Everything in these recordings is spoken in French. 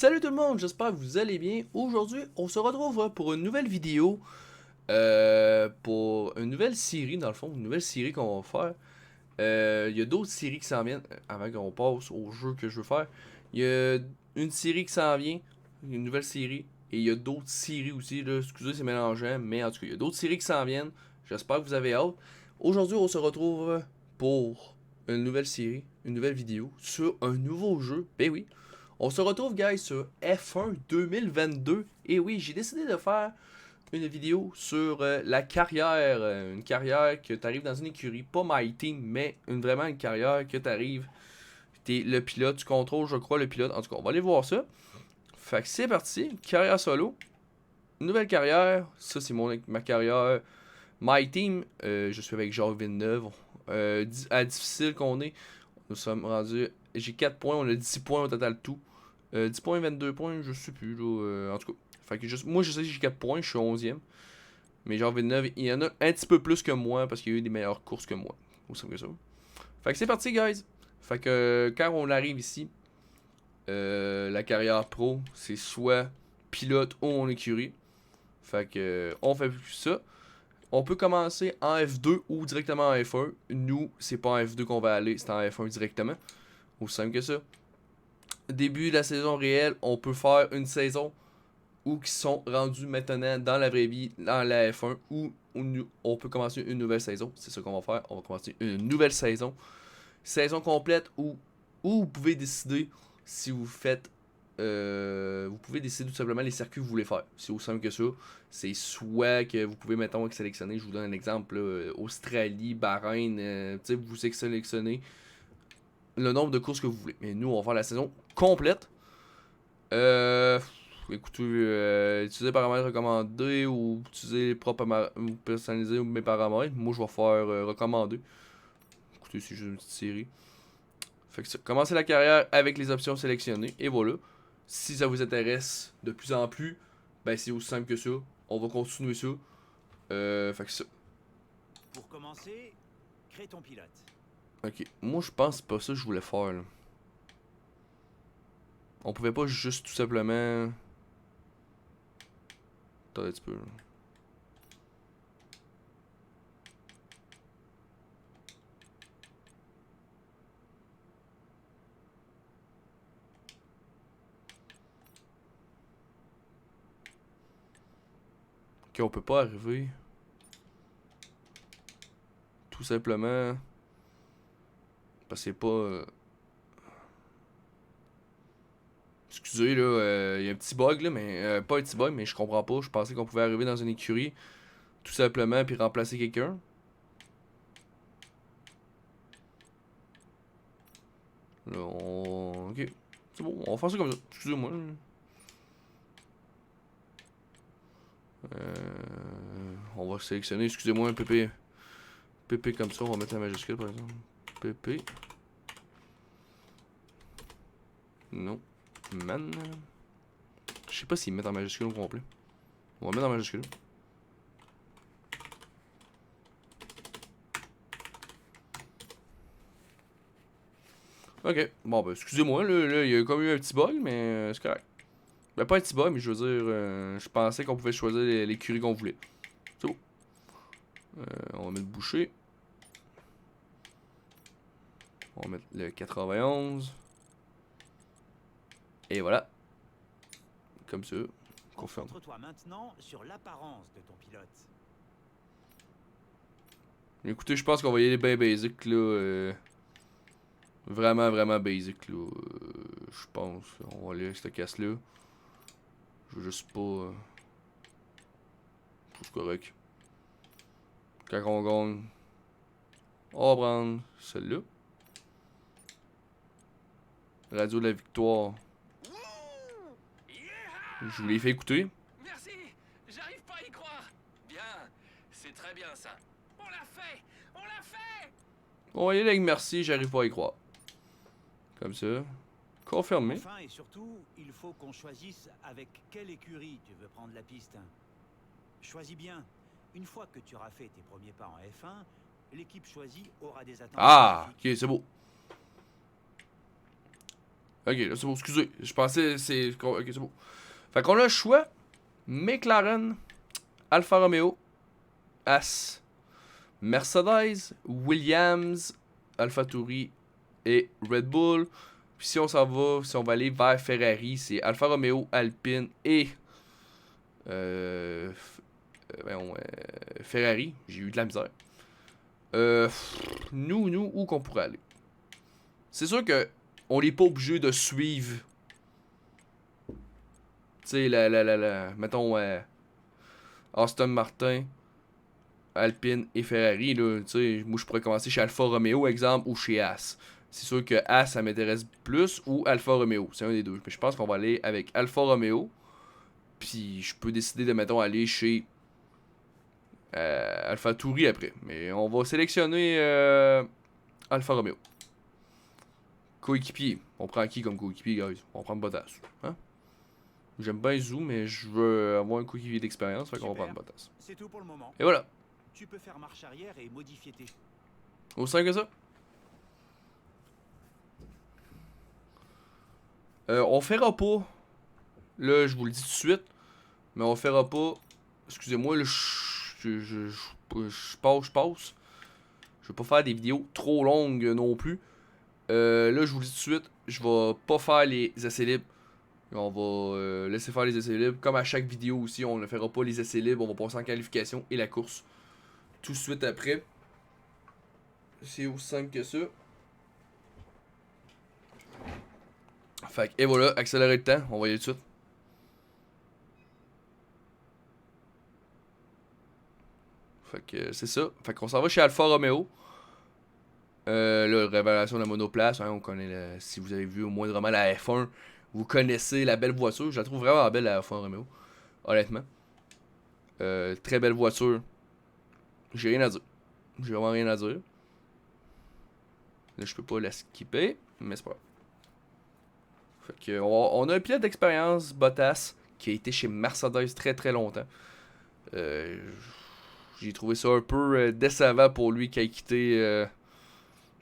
Salut tout le monde, j'espère que vous allez bien. Aujourd'hui, on se retrouve pour une nouvelle vidéo, pour une nouvelle série dans le fond, une nouvelle série qu'on va faire. Il y a d'autres séries qui s'en viennent, avant qu'on passe au jeu que je veux faire. Il y a une série qui s'en vient, une nouvelle série, et il y a d'autres séries aussi, là, excusez c'est mélangeant, mais en tout cas, il y a d'autres séries qui s'en viennent. J'espère que vous avez hâte. Aujourd'hui, on se retrouve pour une nouvelle série, une nouvelle vidéo, sur un nouveau jeu. Ben oui. On se retrouve, guys, sur F1 2022. Et oui, j'ai décidé de faire une vidéo sur la carrière. Une carrière que tu arrives dans une écurie, pas My Team, mais vraiment une carrière que tu arrives. Tu es le pilote, tu contrôles, je crois, le pilote. En tout cas, on va aller voir ça. Fait que c'est parti. Carrière solo. Nouvelle carrière. Ça, c'est ma carrière. My Team, je suis avec Jacques Villeneuve. À difficile qu'on est, nous sommes rendus. J'ai 4 points, on a 10 points au total tout. 10 points, 22 points, je sais plus. Là, en tout cas, fait que moi je sais que j'ai 4 points, je suis 11e. Mais genre 29, il y en a un petit peu plus que moi parce qu'il y a eu des meilleures courses que moi. Aussi simple que ça. Fait que c'est parti, guys. Fait que quand on arrive ici, la carrière pro, c'est soit pilote ou en écurie. Fait que on fait plus ça. On peut commencer en F2 ou directement en F1. Nous, c'est pas en F2 qu'on va aller, c'est en F1 directement. Aussi simple que ça. Début de la saison réelle, on peut faire une saison où qui sont rendus maintenant dans la vraie vie, dans la F1, où on peut commencer une nouvelle saison. C'est ça qu'on va faire. On va commencer une nouvelle saison. Saison complète où vous pouvez décider si vous faites. Vous pouvez décider tout simplement les circuits que vous voulez faire. C'est aussi simple que ça. C'est soit que vous pouvez, mettons, sélectionner. Je vous donne un exemple. Là, Australie, Bahreïn. Vous sélectionnez le nombre de courses que vous voulez. Mais nous, on va faire la saison complète. Écoutez, utiliser les paramètres recommandés ou utiliser les propres ou personnaliser mes paramètres. Moi, je vais faire recommander. Écoutez, c'est juste une petite série. Fait que ça, commencez la carrière avec les options sélectionnées. Et voilà. Si ça vous intéresse de plus en plus, ben c'est aussi simple que ça. On va continuer ça. Fait que ça. Pour commencer, crée ton pilote. Ok. Moi, je pense pas ça que je voulais faire. Là. On pouvait pas juste tout simplement. Attends un petit peu. Là. Ok, on peut pas arriver. Tout simplement. Parce que c'est pas. Excusez, là, il y a un petit bug, là, mais. Pas un petit bug, mais je comprends pas. Je pensais qu'on pouvait arriver dans une écurie, tout simplement, puis remplacer quelqu'un. Là, on. Ok. C'est bon, on va faire ça comme ça. Excusez-moi. On va sélectionner, excusez-moi, un PP. PP comme ça, on va mettre la majuscule par exemple. PP. Non. Man. Je sais pas s'ils mettent en majuscule au complet. On va mettre en majuscule. Ok. Bon, ben, excusez-moi, là, il y a comme eu un petit bug, mais c'est correct. Ben, pas un petit bug, mais je veux dire, je pensais qu'on pouvait choisir l'écurie qu'on voulait. C'est bon. On va mettre boucher. On va mettre le 91. Et voilà. Comme ça. Confirme. Concentre-toi maintenant sur l'apparence de ton pilote. Écoutez, je pense qu'on va y aller bien basic, là. Vraiment, vraiment basic, là. Je pense. On va aller avec cette casse-là. Je veux juste pas. Tout correct. Quand on gagne, on va prendre celle-là. Radio de la victoire. Je vous l'ai fait écouter. Merci, j'arrive pas à y croire. Bien, c'est très bien ça. On l'a fait, on l'a fait. On va y aller avec merci, j'arrive pas à y croire. Comme ça. Confirmé. Enfin et surtout, il faut qu'on choisisse avec quelle écurie tu veux prendre la piste. Choisis bien. Une fois que tu auras fait tes premiers pas en F1, l'équipe choisie aura des attentes Ah, spécifiques. ok, c'est beau. Ok, là c'est bon, excusez. Je pensais c'est. Ok, c'est bon. Fait qu'on a le choix. McLaren, Alfa Romeo, As, Mercedes, Williams, AlphaTauri et Red Bull. Puis si on s'en va, si on va aller vers Ferrari, c'est Alfa Romeo, Alpine et Ferrari. J'ai eu de la misère. Nous, où qu'on pourrait aller? C'est sûr que on n'est pas obligé de suivre. Tu sais, mettons, Aston Martin, Alpine et Ferrari, là, tu sais, moi je pourrais commencer chez Alfa Romeo, exemple, ou chez As. C'est sûr que As, ça m'intéresse plus, ou Alfa Romeo, c'est un des deux. Mais je pense qu'on va aller avec Alfa Romeo, puis je peux décider de, mettons, aller chez AlphaTauri après. Mais on va sélectionner Alfa Romeo. Coéquipier. On prend qui comme coéquipier, guys? On prend Bottas. Hein? J'aime bien Zou, mais je veux avoir un coéquipier d'expérience, fait qu'on va prendre Bottas. C'est tout pour le moment. Et voilà. Tu peux faire marche arrière et modifier tes... Aussi simple que ça. On fera pas. Là, je vous le dis tout de suite. Mais on fera pas. Excusez-moi, là, je passe. Je vais pas faire des vidéos trop longues non plus. Là, je vous le dis tout de suite. Je vais pas faire les essais libres. On va laisser faire les essais libres. Comme à chaque vidéo aussi, on ne fera pas les essais libres. On va passer en qualification et la course. Tout de suite après. C'est aussi simple que ça. Fait que, et voilà, accélérer le temps. On va y aller tout de suite. Fait que c'est ça. Fait qu'on s'en va chez Alfa Romeo. Là, révélation de la monoplace. Hein, on connaît si vous avez vu au moindrement la F1, vous connaissez la belle voiture. Je la trouve vraiment belle, la Alfa Romeo. Honnêtement. Très belle voiture. J'ai rien à dire. J'ai vraiment rien à dire. Là, je peux pas la skipper, mais c'est pas grave. Fait que, on a un pilote d'expérience, Bottas, qui a été chez Mercedes très très longtemps. J'ai trouvé ça un peu décevant pour lui qui a quitté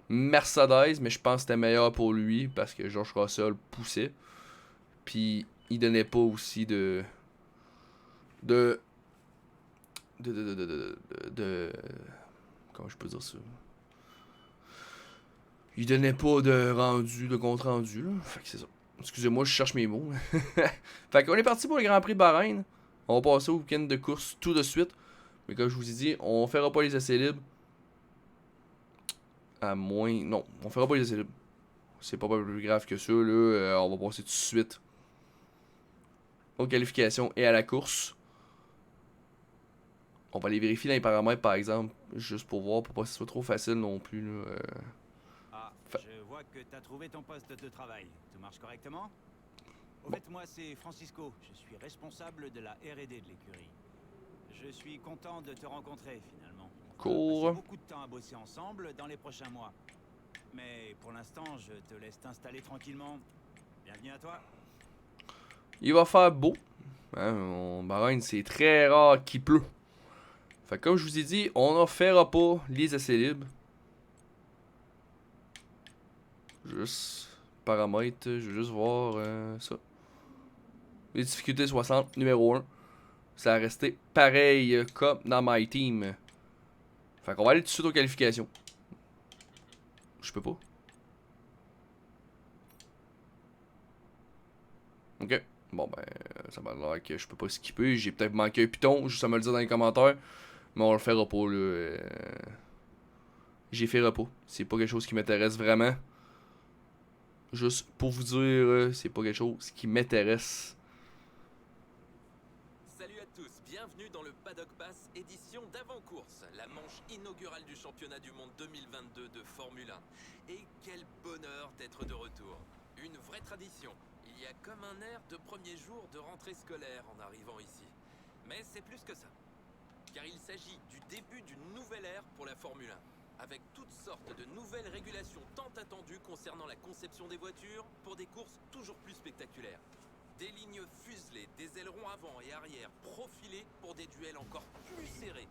Mercedes, mais je pense que c'était meilleur pour lui parce que George Russell poussait. Puis il donnait pas aussi de comment je peux dire ça? Il donnait pas de compte rendu, là. Fait que c'est ça. Excusez-moi, je cherche mes mots. Fait qu'on est parti pour le Grand Prix de Bahreïn. On va passer au week-end de course tout de suite. Mais comme je vous ai dit, on fera pas les essais libres. À moins... Non, on fera pas les essais libres. C'est pas plus grave que ça, là. On va passer tout de suite aux qualifications et à la course. On va aller vérifier dans les paramètres, par exemple, juste pour voir, pour pas que ce soit trop facile non plus, là. Je vois que tu as trouvé ton poste de travail. Tout marche correctement? Au fait, moi, c'est Francisco. Je suis responsable de la R&D de l'écurie. Je suis content de te rencontrer, finalement. On va passer beaucoup de temps à bosser ensemble dans les prochains mois. Mais pour l'instant, je te laisse t'installer tranquillement. Bienvenue à toi. Il va faire beau. Hein, en Bahreïn, c'est très rare qu'il pleut. Fait que comme je vous ai dit, on ne fera pas les essais libres. Juste paramètres, je veux juste voir ça. Les difficultés 60, numéro 1. Ça a resté pareil comme dans My Team. Fait qu'on va aller tout de suite aux qualifications. Je peux pas. Ok. Bon ben, ça m'a l'air que je peux pas skipper. J'ai peut-être manqué un piton, juste à me le dire dans les commentaires. Mais on le fera pas là. J'ai fait repos. C'est pas quelque chose qui m'intéresse vraiment. Juste pour vous dire, c'est pas quelque chose qui m'intéresse. Salut à tous, bienvenue dans le Paddock Pass édition d'avant-course, la manche inaugurale du championnat du monde 2022 de Formule 1. Et quel bonheur d'être de retour. Une vraie tradition. Il y a comme un air de premier jour de rentrée scolaire en arrivant ici. Mais c'est plus que ça. Car il s'agit du début d'une nouvelle ère pour la Formule 1. Avec toutes sortes de nouvelles régulations tant attendues concernant la conception des voitures pour des courses toujours plus spectaculaires. Des lignes fuselées, des ailerons avant et arrière profilés pour des duels encore plus serrés.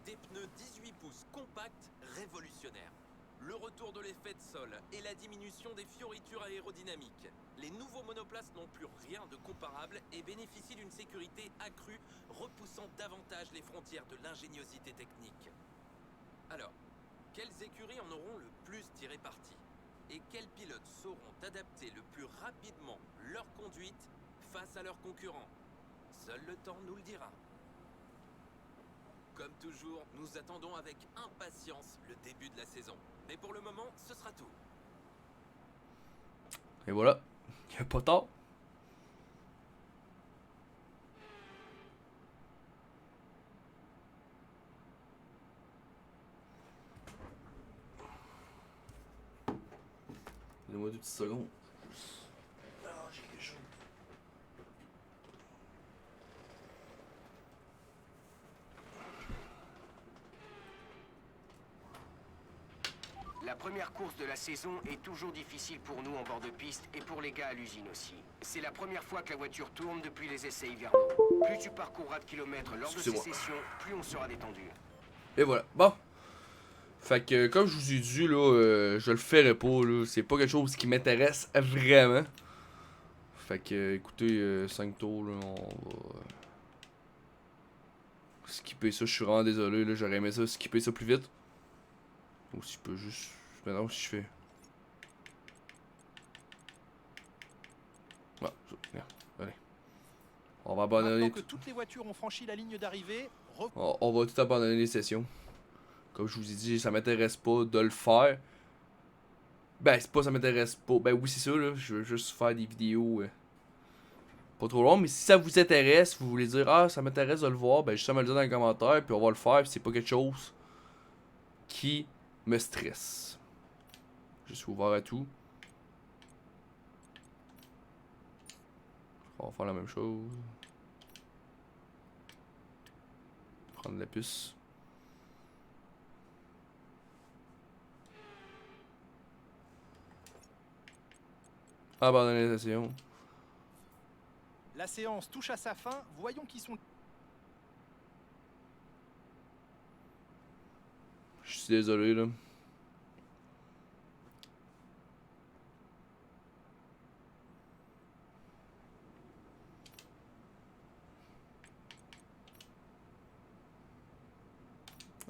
Des pneus 18 pouces compacts révolutionnaires. le retour de l'effet de sol et la diminution des fioritures aérodynamiques. Les nouveaux monoplaces n'ont plus rien de comparable et bénéficient d'une sécurité accrue, repoussant davantage les frontières de l'ingéniosité technique. Alors, quelles écuries en auront le plus tiré parti? Et quels pilotes sauront adapter le plus rapidement leur conduite face à leurs concurrents? Seul le temps nous le dira. Comme toujours, nous attendons avec impatience le début de la saison. Mais pour le moment, ce sera tout. Et voilà. Il n'y a pas tard. Donnez-moi 2 petites secondes. Ah, j'ai quelque chose. La première course de la saison est toujours difficile pour nous en bord de piste et pour les gars à l'usine aussi. C'est la première fois que la voiture tourne depuis les essais hivernaux. Plus tu parcourras de kilomètres lors de ces sessions, plus on sera détendu. Et voilà. Bon. Fait que, comme je vous ai dit, là, je le ferai pas, là. C'est pas quelque chose qui m'intéresse vraiment. Fait que, écoutez, 5 tours, là, on va skipper ça. Je suis vraiment désolé, là. J'aurais aimé ça, skipper ça plus vite. Ou si je peux juste... Maintenant, si je fais... Ah, regarde, allez. On va abandonner... Maintenant que toutes les voitures ont franchi la ligne d'arrivée, On va tout abandonner les sessions. Comme je vous ai dit, ça m'intéresse pas de le faire. Ben, c'est pas ça m'intéresse pas. Ben oui, c'est ça, là. Je veux juste faire des vidéos pas trop longues. Mais si ça vous intéresse, vous voulez dire, ah, ça m'intéresse de le voir, ben juste à me le dire dans les commentaires, puis on va le faire, puis c'est pas quelque chose qui me stresse. Je suis ouvert à tout. On va faire la même chose. Prendre la puce. Abandonner la session. la séance touche à sa fin. Voyons qui sont... Je suis désolé, là.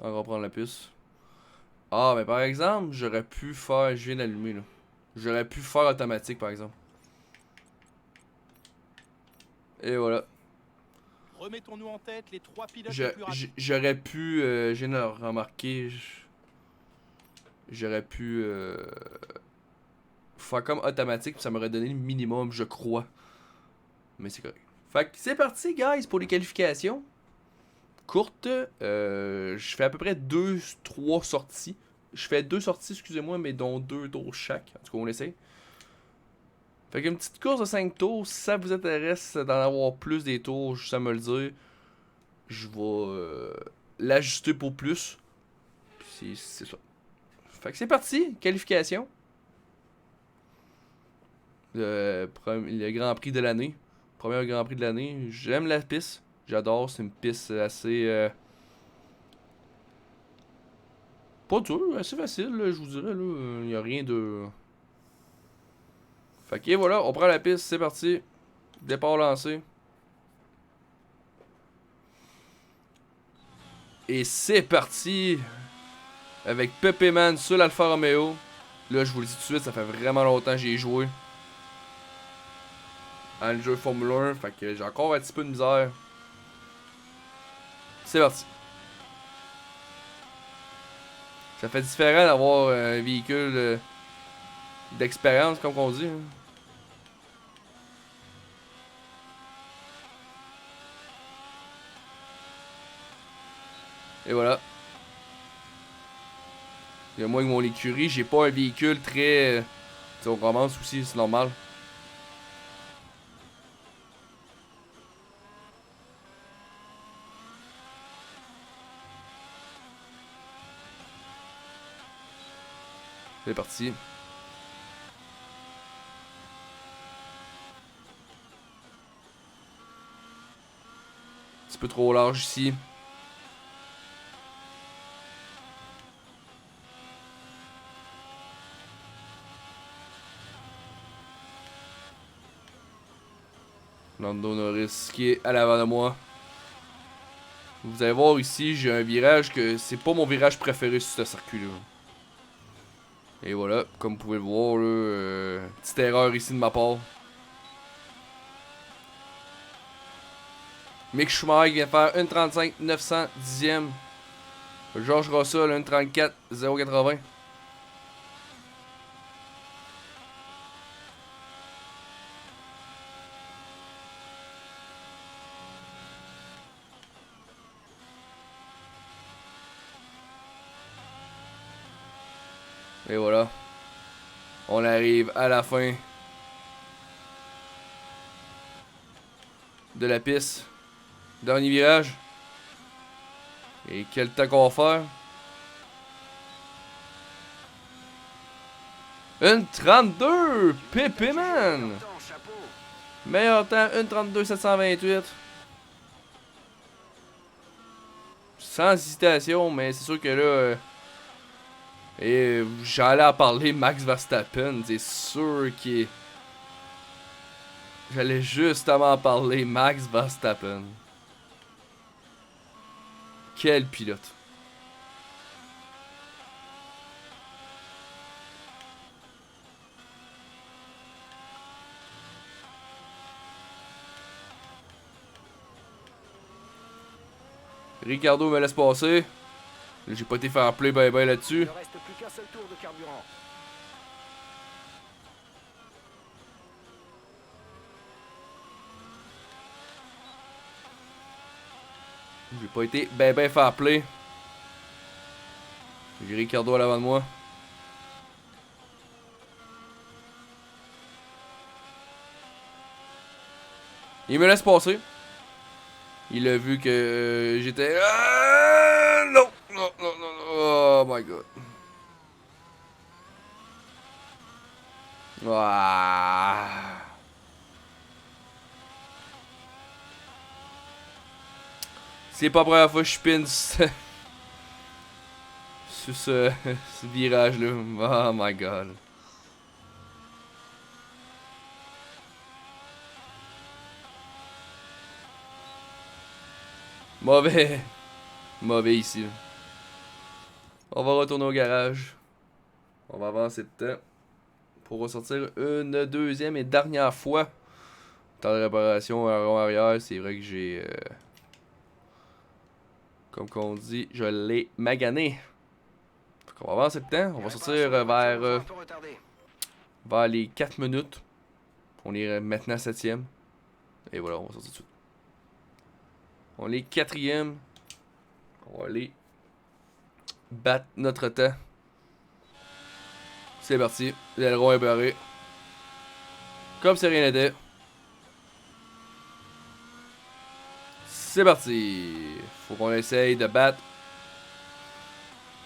On va reprendre la puce. Ah, mais par exemple, j'aurais pu faire... Je viens d'allumer, là. J'aurais pu faire automatique, par exemple. Et voilà. Remettons-nous en tête les trois pilotes les plus rapides. J'aurais pu... je viens de le remarquer. J'aurais pu... faire comme automatique, puis ça m'aurait donné le minimum, je crois. Mais c'est correct. Fait que c'est parti, guys, pour les qualifications. Courtes. Je fais à peu près 2-3 sorties. Je fais 2 sorties, excusez-moi, mais dont 2 tours chaque. En tout cas, on essaie. Fait qu'une petite course de 5 tours, si ça vous intéresse d'en avoir plus des tours, juste à me le dire. Je vais l'ajuster pour plus. C'est ça. Fait que c'est parti, qualification. Le Grand Prix de l'année. Premier Grand Prix de l'année. J'aime la piste. J'adore, c'est une piste assez... pas dur, assez facile, là, je vous dirais. Il n'y a rien de... Fait que voilà, on prend la piste, c'est parti. Départ lancé. Et c'est parti. Avec Pepe Man sur l'Alfa Romeo. Là, je vous le dis tout de suite, ça fait vraiment longtemps que j'y ai joué. À le jeu Formule 1, fait que j'ai encore un petit peu de misère. C'est parti. Ça fait différent d'avoir un véhicule d'expérience, comme on dit. Hein. Et voilà. Et moi, avec mon écurie, j'ai pas un véhicule très... on commence aussi, c'est normal. C'est parti. Un petit peu trop large ici. Lando Norris qui est à l'avant de moi. Vous allez voir ici, j'ai un virage que c'est pas mon virage préféré sur ce circuit-là. Et voilà, comme vous pouvez le voir, là, petite erreur ici de ma part. Mick Schumacher vient faire 1.35 900 dixième. George Russell 1.34 0.80. Et voilà. On arrive à la fin de la piste. Dernier virage. Et quel temps qu'on va faire? Une 32! Pépé, man! Meilleur temps, une 32 728. Sans hésitation, mais c'est sûr que là... et j'allais en parler Max Verstappen, c'est sûr qu'il... J'allais justement parler Max Verstappen. Quel pilote. Ricardo me laisse passer. J'ai pas été faire play bye bye là-dessus. Il ne reste plus qu'un seul tour de carburant. J'ai pas été ben fair play. J'ai Ricardo à l'avant de moi. Il me laisse passer. Il a vu que j'étais... non, non, non, non, non. Oh my god. Ah. C'est pas la première fois que je spin sur ce virage-là. Oh my god. Mauvais. Mauvais ici. On va retourner au garage. On va avancer de temps. Pour ressortir une deuxième et dernière fois. Temps de réparation à rond arrière. C'est vrai que j'ai... comme qu'on dit, je l'ai magané. On va avancer de temps. On va sortir vers les 4 minutes. On est maintenant 7ème. Et voilà, on va sortir tout de suite. On est 4ème. On va aller battre notre temps. C'est parti. L'aileron est barré. Comme si rien n'était. C'est parti. Faut qu'on essaye de battre.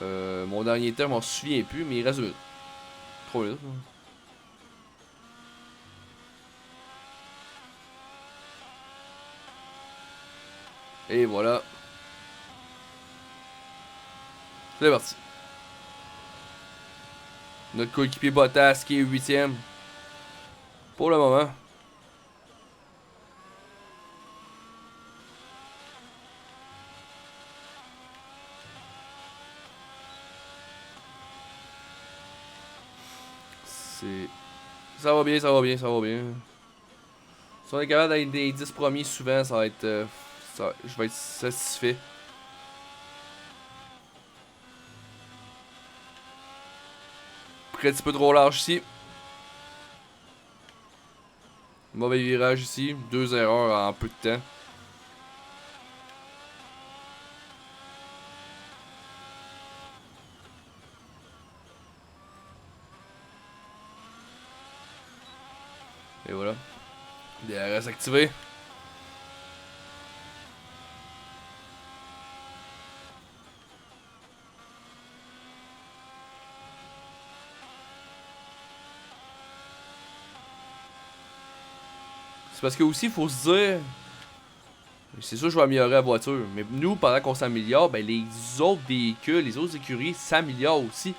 Mon dernier temps, je m'en souviens plus, mais il reste 2 minutes. 3 minutes. Et voilà. C'est parti. Notre coéquipier Bottas qui est 8ème. Pour le moment. Ça va bien, ça va bien, ça va bien. Si on est capable d'être des 10 premiers souvent, ça va être... je vais être satisfait. Pris un petit peu trop large ici. Mauvais virage ici. 2 erreurs en peu de temps. Et voilà. DRS activé. C'est parce que aussi, il faut se dire... C'est sûr que je vais améliorer la voiture. Mais nous, pendant qu'on s'améliore, ben les autres véhicules, les autres écuries s'améliorent aussi.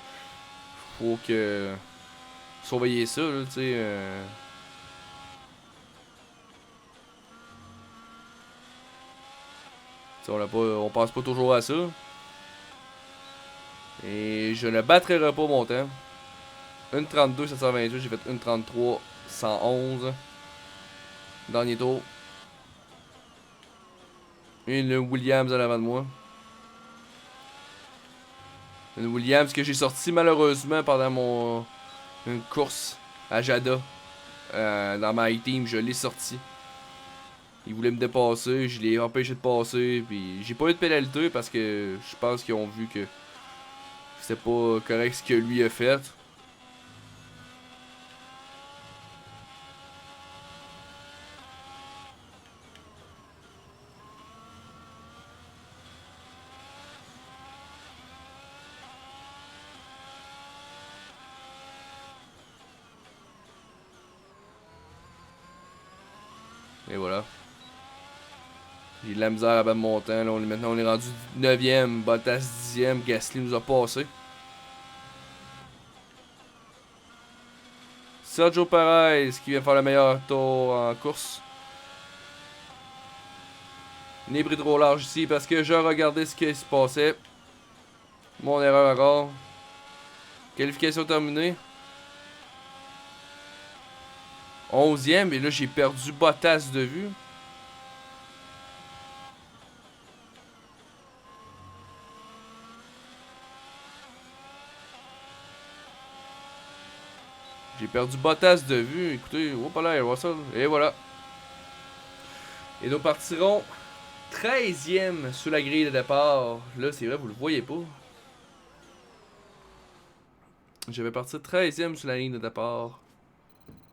Faut que... surveiller ça, là, tu sais... T'sais, on pense pas toujours à ça. Et je ne battrai pas mon temps. 1,32 728, j'ai fait 1,33 111. Dernier tour. Une Williams en avant de moi. Une Williams que j'ai sorti malheureusement pendant une course à Jada. Dans ma team, je l'ai sorti. Il voulait me dépasser, je l'ai empêché de passer. Puis j'ai pas eu de pénalité parce que je pense qu'ils ont vu que c'était pas correct ce que lui a fait. Et voilà. J'ai de la misère à battre mon temps. Là. Maintenant, on est rendu 9ème. Bottas 10ème. Gasly nous a passé. Sergio Perez qui vient faire le meilleur tour en course. Une hybride trop large ici parce que je regardais ce qui se passait. Mon erreur encore. Qualification terminée. 11ème. Et là, j'ai perdu Bottas de vue. J'ai perdu Bottas de vue. Écoutez, hop là, Russell. Et voilà. Et nous partirons 13ème sous la grille de départ. Là, c'est vrai, vous le voyez pas. Je vais partir 13ème sur la ligne de départ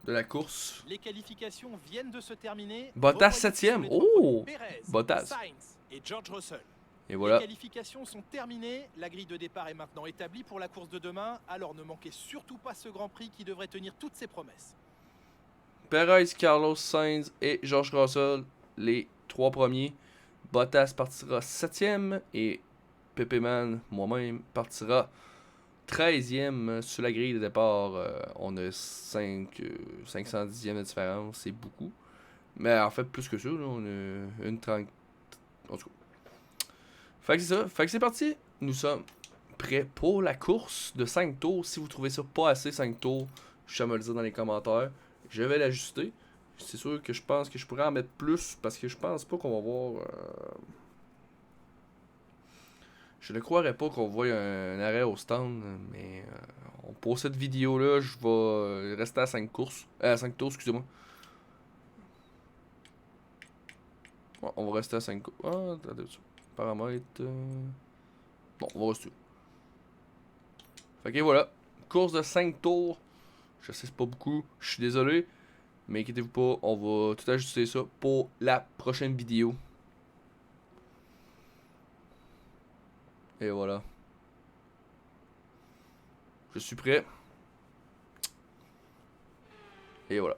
de la course. Les qualifications viennent de se terminer. Bottas Revoyez 7ème. sur les trois podiums Oh! Perez, Bottas. Sainz et George Russell. Et voilà. Les qualifications sont terminées. La grille de départ est maintenant établie pour la course de demain. Alors ne manquez surtout pas ce Grand Prix qui devrait tenir toutes ses promesses. Perez, Carlos Sainz et George Russell, les 3 premiers. Bottas partira 7ème et Pepe Man, moi-même, partira 13ème sur la grille de départ. On a 510e de différence, c'est beaucoup. Mais en fait, plus que ça, là, on a une 30. En tout cas. Fait que c'est ça. Fait que c'est parti. Nous sommes prêts pour la course de 5 tours. Si vous trouvez ça pas assez 5 tours, je vais me le dire dans les commentaires. Je vais l'ajuster. C'est sûr que je pense que je pourrais en mettre plus parce que je pense pas qu'on va voir. Je ne croirais pas qu'on voit un arrêt au stand, mais pour cette vidéo-là, je vais rester à 5 courses. 5 tours, excusez-moi. Ouais, on va rester à 5 courses. Ah, attendez, paramètres. Bon, on va rester. Fait que voilà. Course de 5 tours. Je sais, c'est pas beaucoup. Je suis désolé. Mais inquiétez-vous pas, on va tout ajuster ça pour la prochaine vidéo. Et voilà. Je suis prêt. Et voilà.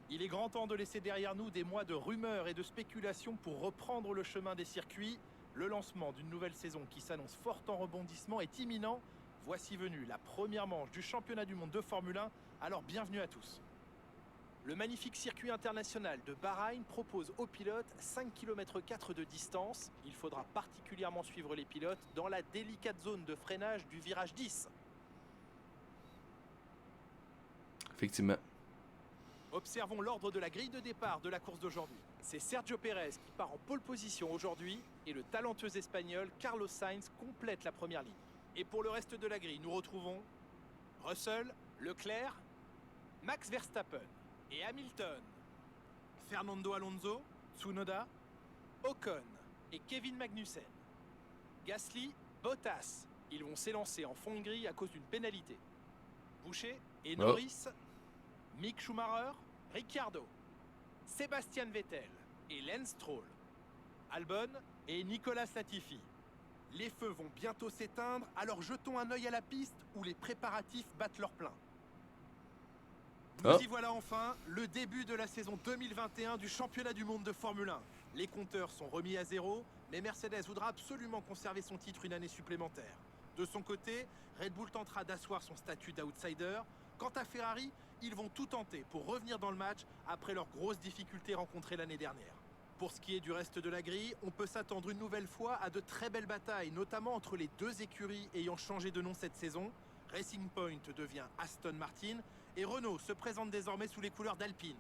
Il est grand temps de laisser derrière nous des mois de rumeurs et de spéculations pour reprendre le chemin des circuits. Le lancement d'une nouvelle saison qui s'annonce forte en rebondissement est imminent. Voici venue la première manche du championnat du monde de Formule 1, alors bienvenue à tous. Le magnifique circuit international de Bahreïn propose aux pilotes 5 km 4 de distance. Il faudra particulièrement suivre les pilotes dans la délicate zone de freinage du virage 10. Effectivement. Observons l'ordre de la grille de départ de la course d'aujourd'hui. C'est Sergio Perez qui part en pole position aujourd'hui et le talentueux espagnol Carlos Sainz complète la première ligne. Et pour le reste de la grille, nous retrouvons Russell, Leclerc, Max Verstappen et Hamilton, Fernando Alonso, Tsunoda, Ocon et Kevin Magnussen. Gasly, Bottas, ils vont s'élancer en fond de grille à cause d'une pénalité. Boucher et Norris, Mick Schumacher, Ricciardo, Sébastien Vettel et Lance Stroll, Albon et Nicolas Latifi. Les feux vont bientôt s'éteindre, alors jetons un œil à la piste où les préparatifs battent leur plein. Nous y voilà enfin, le début de la saison 2021 du championnat du monde de Formule 1. Les compteurs sont remis à zéro, mais Mercedes voudra absolument conserver son titre une année supplémentaire. De son côté, Red Bull tentera d'asseoir son statut d'outsider. Quant à Ferrari, ils vont tout tenter pour revenir dans le match après leurs grosses difficultés rencontrées l'année dernière. Pour ce qui est du reste de la grille, on peut s'attendre une nouvelle fois à de très belles batailles, notamment entre les deux écuries ayant changé de nom cette saison. Racing Point devient Aston Martin et Renault se présente désormais sous les couleurs d'Alpine.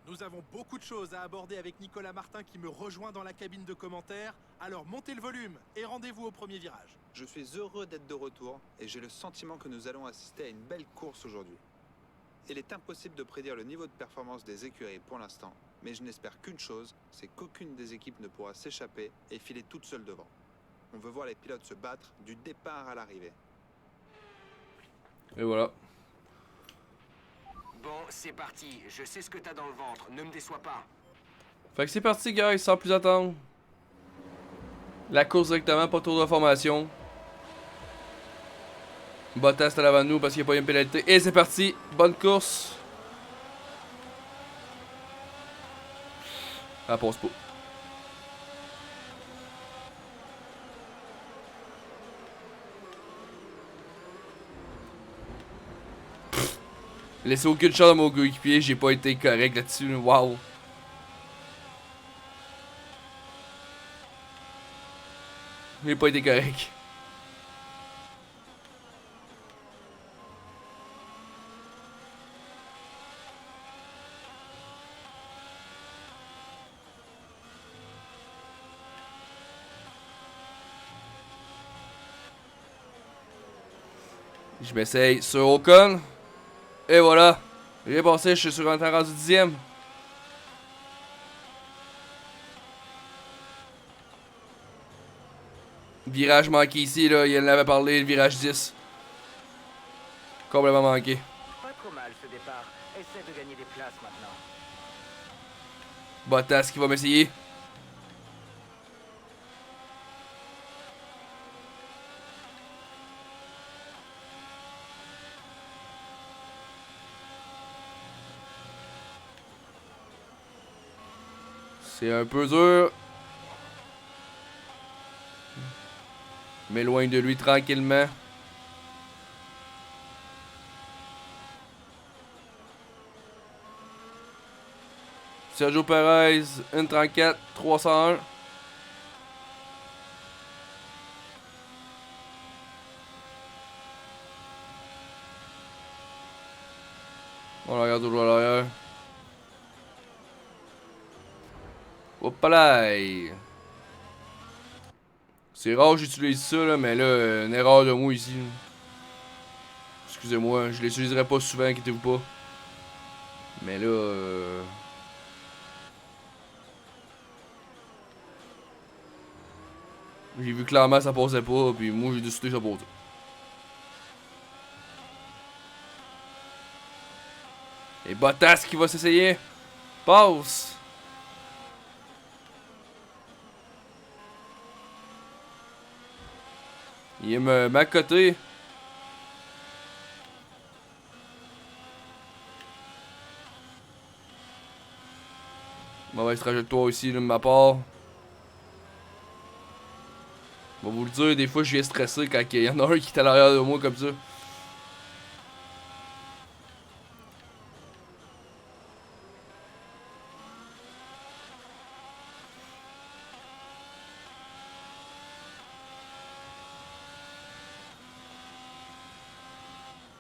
Nous avons beaucoup de choses à aborder avec Nicolas Martin qui me rejoint dans la cabine de commentaires. Alors montez le volume et rendez-vous au premier virage. Je suis heureux d'être de retour et j'ai le sentiment que nous allons assister à une belle course aujourd'hui. Il est impossible de prédire le niveau de performance des écuries pour l'instant, mais je n'espère qu'une chose, c'est qu'aucune des équipes ne pourra s'échapper et filer toute seule devant. On veut voir les pilotes se battre du départ à l'arrivée. Et voilà. Bon, c'est parti. Je sais ce que t'as dans le ventre. Ne me déçois pas. Fait que c'est parti, guys, sans plus attendre. La course directement, pas tour de formation. Bottas est à l'avant de nous parce qu'il n'y a pas eu une pénalité. Et c'est parti, bonne course. Ah, passe pas. Laissez aucune chance à mon coéquipier, j'ai pas été correct là-dessus. Waouh. J'ai pas été correct. Je m'essaye sur Ocon. Et voilà. J'ai passé, je suis sur un temps rendu 10e. Virage manqué ici, là. Il en avait parlé, le virage 10. Complètement manqué. Pas trop mal ce départ. Essaie de gagner des places maintenant. Bottas qui va m'essayer. C'est un peu dur. M'éloigne de lui tranquillement. Sergio Perez, 1.34, 301. On regarde toujours à l'arrière. Hop là! C'est rare que j'utilise ça, là, mais là, une erreur de moi ici. Excusez-moi, je l'utiliserai pas souvent, inquiétez-vous pas. Mais là, j'ai vu clairement ça passait pas, puis moi j'ai décidé que ça passait. Et Bottas qui va s'essayer. Passe! Il est ma côté. Mauvaise trajectoire aussi de ma part. Je vais vous le dire, des fois je viens stressé quand il y en a un qui est à l'arrière de moi comme ça.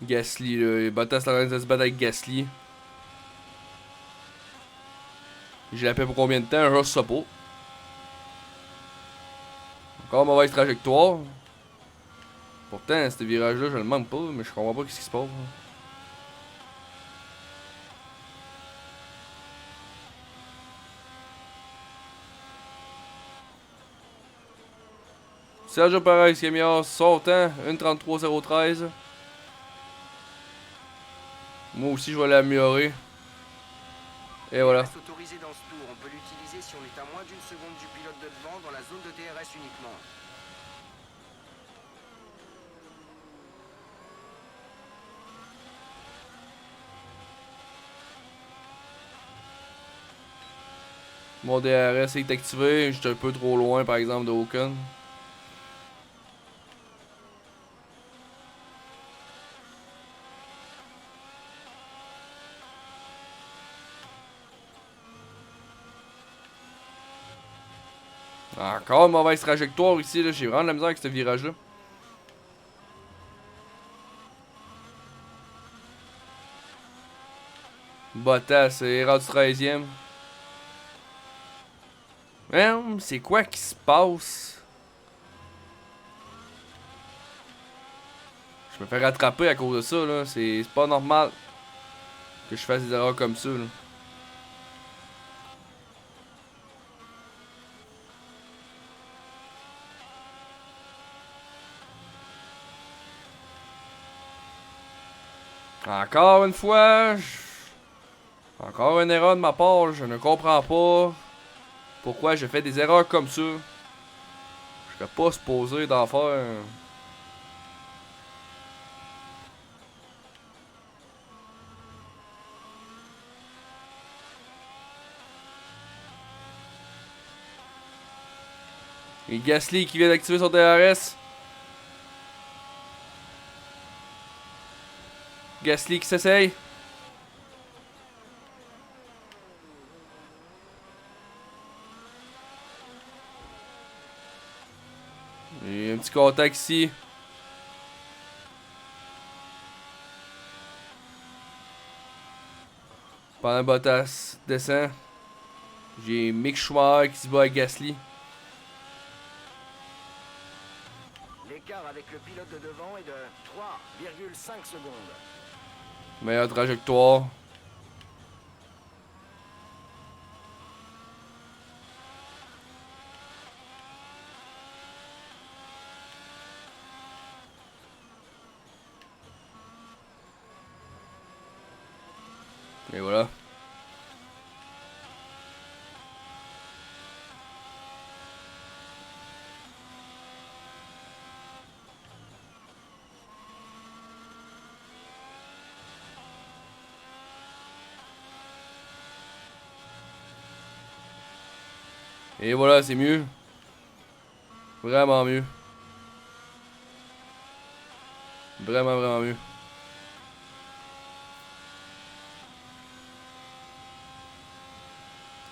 Gasly, là. Bottas est en train de se battre avec Gasly. J'ai la paix pour combien de temps? Je sais pas. Encore mauvaise trajectoire. Pourtant, ce virage-là, je le manque pas, mais je comprends pas ce qui se passe. Sergio Perez qui a mis en son temps, 1.33.013. Moi aussi, je vais l'améliorer. Et voilà. Reste autorisé dans ce tour. On peut l'utiliser si on est à moins d'une seconde du pilote de devant dans la zone de DRS uniquement. Mon DRS est activé. J'étais un peu trop loin, par exemple, de Ocon. Encore une mauvaise trajectoire ici, là. J'ai vraiment de la misère avec ce virage-là. Bottas, c'est rendu 13e. C'est quoi qui se passe? Je me fais rattraper à cause de ça, là. C'est pas normal que je fasse des erreurs comme ça, là. Encore une fois, encore une erreur de ma part. Je ne comprends pas pourquoi je fais des erreurs comme ça. Je serais pas supposé d'en faire. Et Gasly qui vient d'activer son DRS. Gasly qui s'essaye. Et un petit contact ici. Pendant Bottas descend. J'ai Mick Schumacher qui se bat avec Gasly. L'écart avec le pilote de devant est de 3,5 secondes. Meilleure trajectoire. Et voilà. Et voilà, c'est mieux. Vraiment mieux. Vraiment mieux.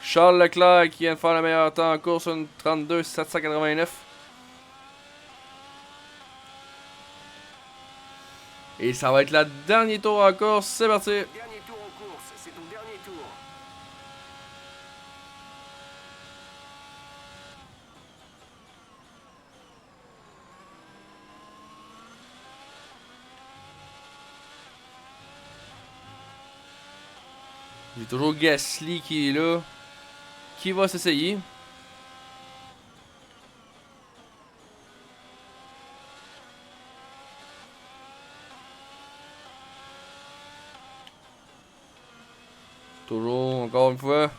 Charles Leclerc qui vient de faire le meilleur temps en course, une 32,789. Et ça va être le dernier tour en course, c'est parti. Dernier tour en course, c'est ton dernier tour. J'ai toujours Gasly qui est là. Qui va s'essayer? Toujours, encore une fois.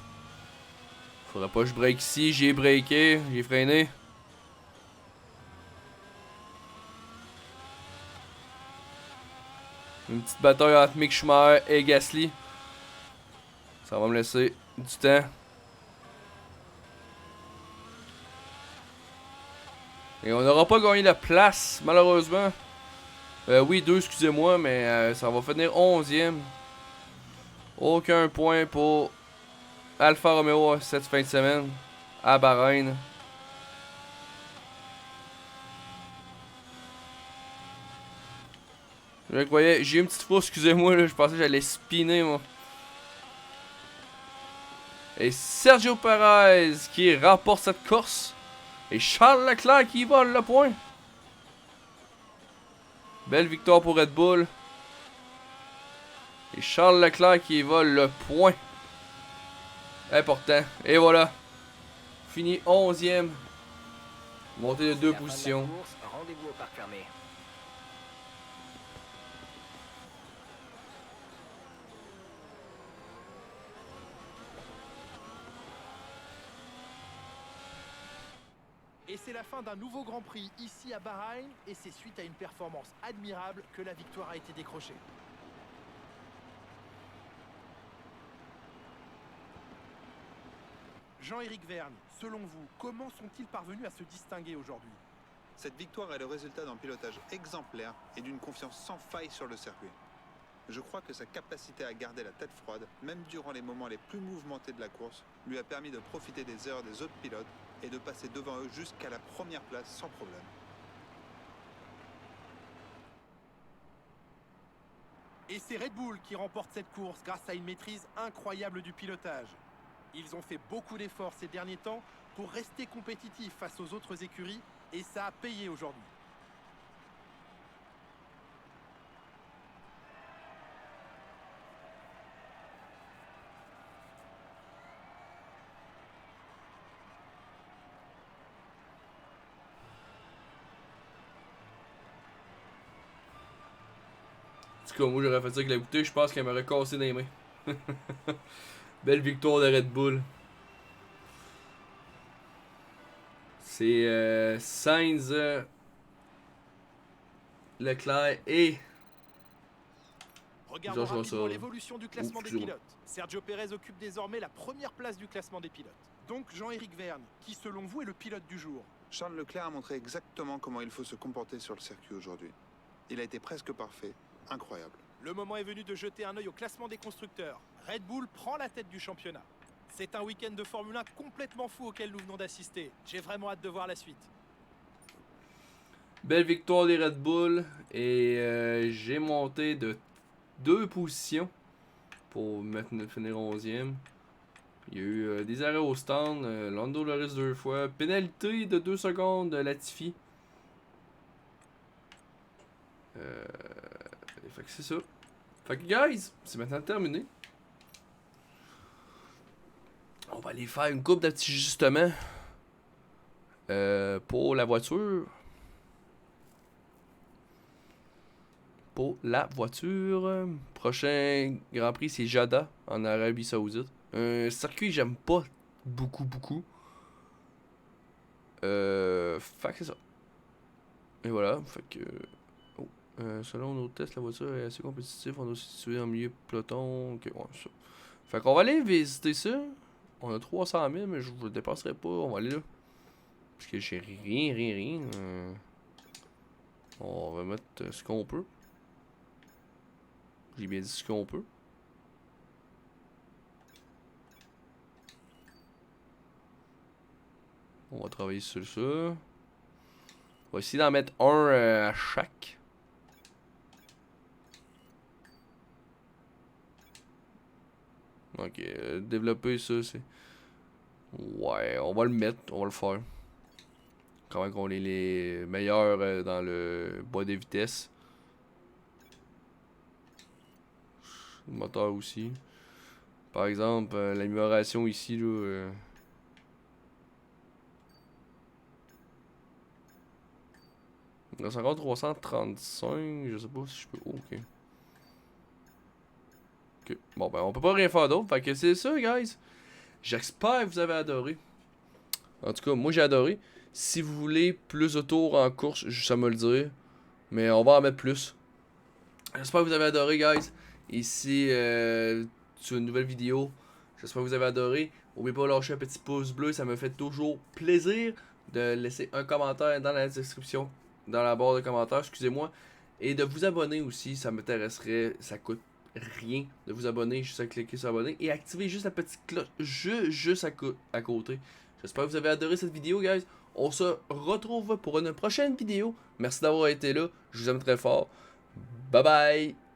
Faudrait pas que je break ici. J'ai breaké, j'ai freiné. Une petite bataille entre Mick Schumacher et Gasly. Ça va me laisser du temps. Et on n'aura pas gagné la place, malheureusement. Oui, 2, excusez-moi, mais ça va finir 11e. Aucun point pour Alfa Romeo cette fin de semaine à Bahreïn. Je croyais, j'ai une petite fausse, excusez-moi, je pensais que j'allais spinner, moi. Et Sergio Perez qui remporte cette course. Et Charles Leclerc qui vole le point. Belle victoire pour Red Bull. Et Charles Leclerc qui vole le point. Important. Et voilà. Fini 11e. Montée de 2 positions. Rendez-vous au parc fermé. Et c'est la fin d'un nouveau Grand Prix ici à Bahreïn, et c'est suite à une performance admirable que la victoire a été décrochée. Jean-Éric Vergne, selon vous, comment sont-ils parvenus à se distinguer aujourd'hui? Cette victoire est le résultat d'un pilotage exemplaire et d'une confiance sans faille sur le circuit. Je crois que sa capacité à garder la tête froide, même durant les moments les plus mouvementés de la course, lui a permis de profiter des erreurs des autres pilotes et de passer devant eux jusqu'à la première place sans problème. Et c'est Red Bull qui remporte cette course grâce à une maîtrise incroyable du pilotage. Ils ont fait beaucoup d'efforts ces derniers temps pour rester compétitifs face aux autres écuries et ça a payé aujourd'hui. En tout cas, moi j'aurais fait ça avec la bouteille, je pense qu'elle m'aurait cassé dans les mains. Belle victoire de Red Bull. C'est Sainz, Leclerc et Regardons George rapidement Russell. l'évolution du classement des Excusez-moi. pilotes. Sergio Pérez occupe désormais la première place du classement des pilotes. Donc Jean-Éric Vergne, qui selon vous est le pilote du jour. Charles Leclerc a montré exactement comment il faut se comporter sur le circuit aujourd'hui. Il a été presque parfait, incroyable. Le moment est venu de jeter un œil au classement des constructeurs. Red Bull prend la tête du championnat. C'est un week-end de Formule 1 complètement fou auquel nous venons d'assister. J'ai vraiment hâte de voir la suite. Belle victoire des Red Bull et j'ai monté de 2 positions pour finir 11e. Il y a eu des arrêts au stand, Lando Norris 2 fois, pénalité de 2 secondes de Latifi. Fait que c'est ça. Fait que guys, c'est maintenant terminé. On va aller faire une coupe de petits ajustements pour la voiture. Pour la voiture. Prochain Grand Prix, c'est Jeddah en Arabie Saoudite. Un circuit que j'aime pas beaucoup. Fait que c'est ça. Et voilà, fait que... selon nos tests, la voiture est assez compétitive. On doit se situer en milieu peloton. Ok, ouais, ça. Fait qu'on va aller visiter ça. On a 300 000, mais je vous le dépasserai pas. On va aller là. Parce que j'ai rien. On va mettre ce qu'on peut. J'ai bien dit ce qu'on peut. On va travailler sur ça. On va essayer d'en mettre un à chaque. Ok, développer ça, c'est... Ouais, on va le mettre, on va le faire. Comment qu'on est les meilleurs dans le bois de vitesse. Le moteur aussi. Par exemple, l'amélioration ici, là... Il reste encore 335, je sais pas si je peux... Ok. Ok. Bon, ben, on peut pas rien faire d'autre. Fait que c'est ça, guys. J'espère que vous avez adoré. En tout cas, moi, j'ai adoré. Si vous voulez plus de tours en course, juste à me le dire. Mais on va en mettre plus. J'espère que vous avez adoré, guys. Ici, sur une nouvelle vidéo. J'espère que vous avez adoré. N'oubliez pas de lâcher un petit pouce bleu. Ça me fait toujours plaisir de laisser un commentaire dans la description. Dans la barre de commentaires, excusez-moi. Et de vous abonner aussi. Ça m'intéresserait. Ça coûte rien de vous abonner, juste à cliquer sur abonner et activer juste la petite cloche juste à côté. J'espère que vous avez adoré cette vidéo, guys. On se retrouve pour une prochaine vidéo. Merci d'avoir été là. Je vous aime très fort. Bye bye.